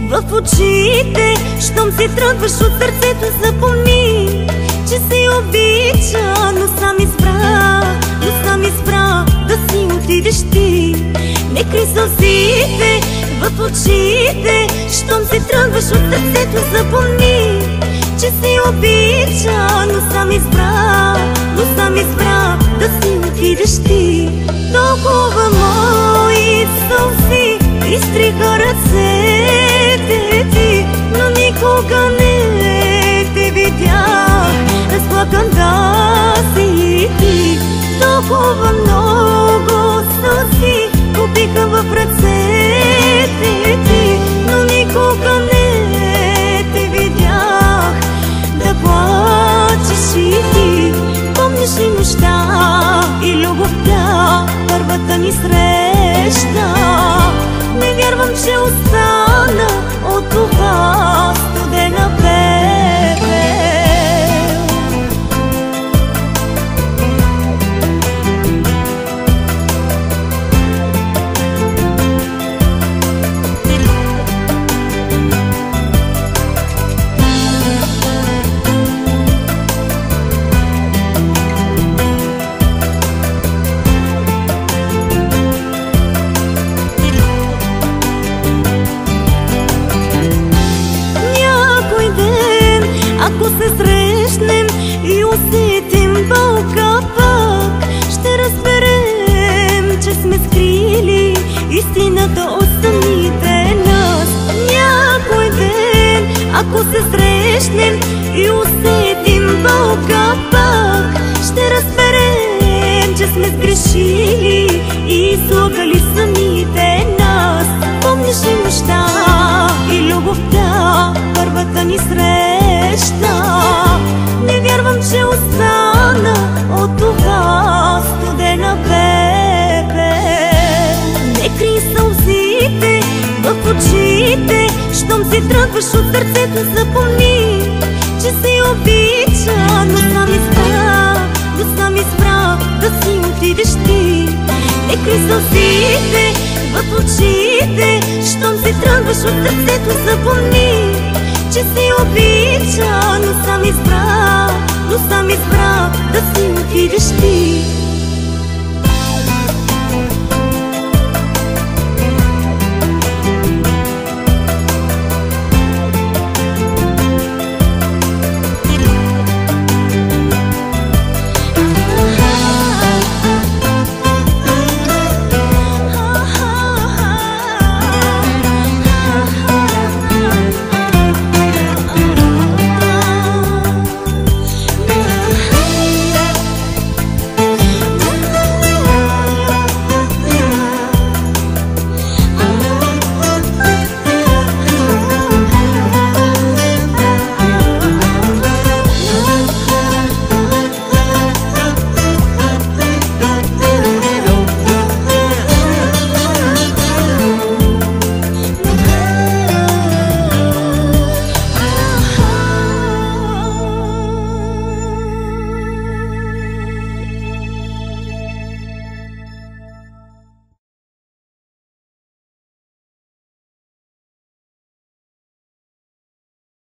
в очите. Щом се тръгваш от сърцето, запомни, че си обича, но сам избра да си отидеш ти. Не крий сълзите в очите. Щом се тръгваш от сърцето, запомни, че си обича, но сам избра да си отидеш ти. Толкова мои сълзи изтриха ръцете ти, но никога не те видях разплакан да си ти. Толкова много сълзи купиха в ръцете ти, но никога не те видях да плачеш и ти. Помниш ли нощта и любовта, първата ни среща? Не вярвам, че остана от това студена пепел. Ако се срещнем и усетим болка пак, ще разберем, че сме скрили истината от самите нас. Някой ден, ако се срещнем и усетим болка пак, ще разберем, че сме сгрешили и излагали самите нас. Помниш ли нощта и любовта, първата ни среща? Не вярвам, че остана от това студена пепел. Не крий сълзите в очите. Щом се тръгваш от сърцето, запомни, че си обича, но сам избра да си отидеш ти. Не крий сълзите в очите. Щом се тръгваш от сърцето, запомни, че си обича, но сам избра да си отидеш ти.